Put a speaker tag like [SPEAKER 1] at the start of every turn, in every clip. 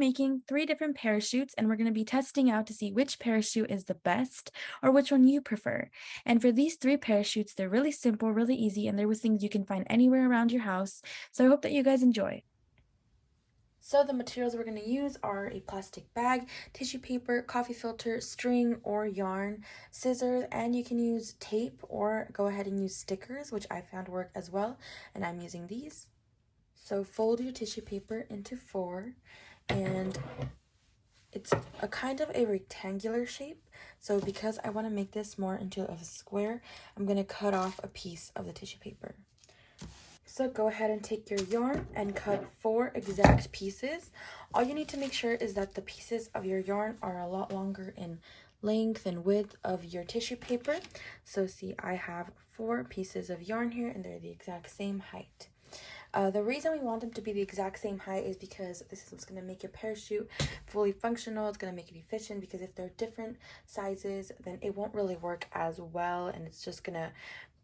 [SPEAKER 1] making 3 different parachutes and we're going to be testing out to see which parachute is the best or which one you prefer. And for these 3 parachutes, they're really simple, really easy, and they're with things you can find anywhere around your house. So I hope that you guys enjoy. So the materials we're going to use are a plastic bag, tissue paper, coffee filter, string or yarn, scissors, and you can use tape or go ahead and use stickers, which I found work as well, and I'm using these. So fold your tissue paper into 4, and it's a kind of a rectangular shape. So because I want to make this more into a square, I'm going to cut off a piece of the tissue paper. So go ahead and take your yarn and cut 4 exact pieces. All you need to make sure is that the pieces of your yarn are a lot longer in length and width of your tissue paper. So see, I have 4 pieces of yarn here and they're the exact same height. The reason we want them to be the exact same height is because this is what's going to make your parachute fully functional. It's going to make it efficient, because if they're different sizes, then it won't really work as well, and it's just going to,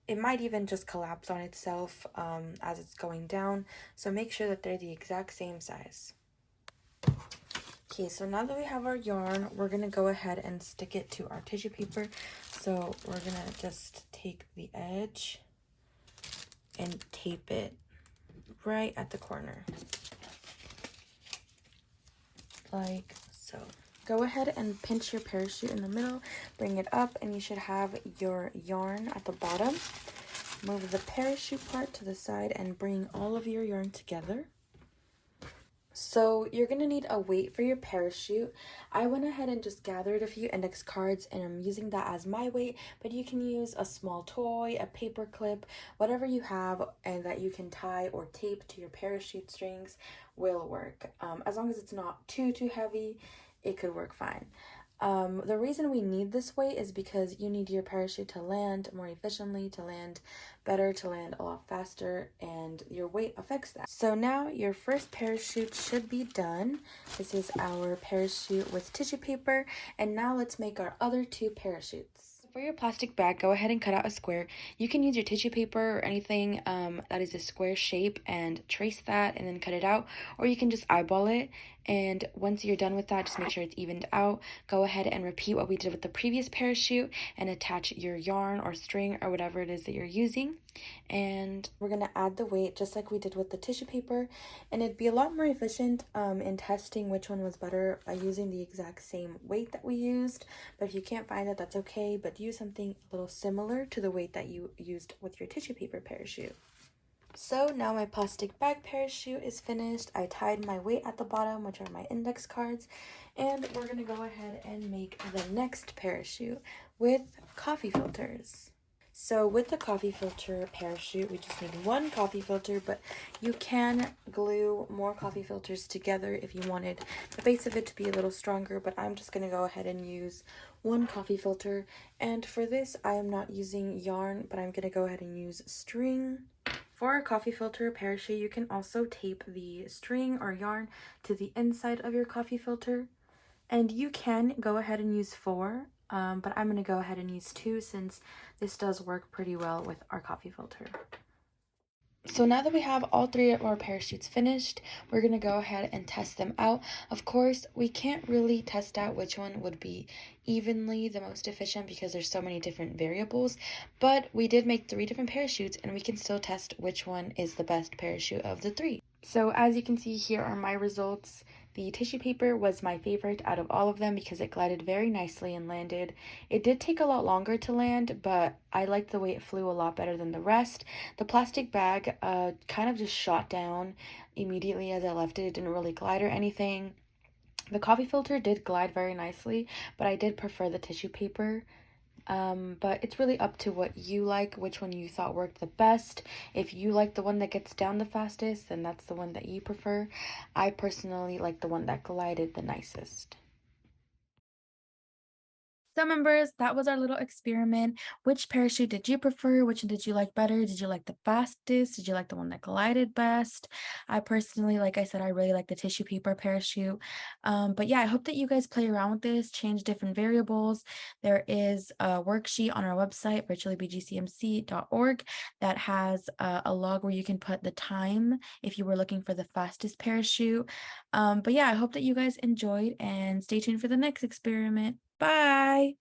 [SPEAKER 1] it might even just collapse on itself as it's going down. So make sure that they're the exact same size. Okay, so now that we have our yarn, we're going to go ahead and stick it to our tissue paper. So we're going to just take the edge and tape it right at the corner, like so. Go ahead and pinch your parachute in the middle, bring it up, and you should have your yarn at the bottom. Move the parachute part to the side and bring all of your yarn together. So you're going to need a weight for your parachute. I went ahead and just gathered a few index cards and I'm using that as my weight, but you can use a small toy, a paper clip, whatever you have and that you can tie or tape to your parachute strings will work. As long as it's not too heavy, it could work fine. The reason we need this weight is because you need your parachute to land more efficiently, to land better, to land a lot faster, and your weight affects that. So now your first parachute should be done. This is our parachute with tissue paper, and now let's make our other 2 parachutes. For your plastic bag, go ahead and cut out a square. You can use your tissue paper or anything that is a square shape and trace that and then cut it out, or you can just eyeball it. And once you're done with that, just make sure it's evened out. Go ahead and repeat what we did with the previous parachute and attach your yarn or string or whatever it is that you're using. And we're going to add the weight just like we did with the tissue paper, and it'd be a lot more efficient in testing which one was better by using the exact same weight that we used. But if you can't find it, that's okay, but use something a little similar to the weight that you used with your tissue paper parachute. So now my plastic bag parachute is finished. I tied my weight at the bottom, which are my index cards, and we're going to go ahead and make the next parachute with coffee filters. So with the coffee filter parachute, we just need 1 coffee filter, but you can glue more coffee filters together if you wanted the base of it to be a little stronger, but I'm just going to go ahead and use 1 coffee filter. And for this, I am not using yarn, but I'm going to go ahead and use string. For a coffee filter parachute, you can also tape the string or yarn to the inside of your coffee filter. And you can go ahead and use 4, but I'm going to go ahead and use 2 since this does work pretty well with our coffee filter. So now that we have all 3 of our parachutes finished, we're going to go ahead and test them out. Of course, we can't really test out which one would be evenly the most efficient because there's so many different variables, but we did make 3 different parachutes and we can still test which one is the best parachute of the 3. So as you can see, here are my results. The tissue paper was my favorite out of all of them because it glided very nicely and landed. It did take a lot longer to land, but I liked the way it flew a lot better than the rest. The plastic bag kind of just shot down immediately as I left it. It didn't really glide or anything. The coffee filter did glide very nicely, but I did prefer the tissue paper. But it's really up to what you like, which one you thought worked the best. If you like the one that gets down the fastest, then that's the one that you prefer. I personally like the one that glided the nicest. So members, that was our little experiment. Which parachute did you prefer? Which one did you like better? Did you like the fastest? Did you like the one that glided best? I personally, like I said, I really like the tissue paper parachute. But yeah, I hope that you guys play around with this, change different variables. There is a worksheet on our website, virtuallybgcmc.org, that has a log where you can put the time if you were looking for the fastest parachute. But yeah, I hope that you guys enjoyed and stay tuned for the next experiment. Bye.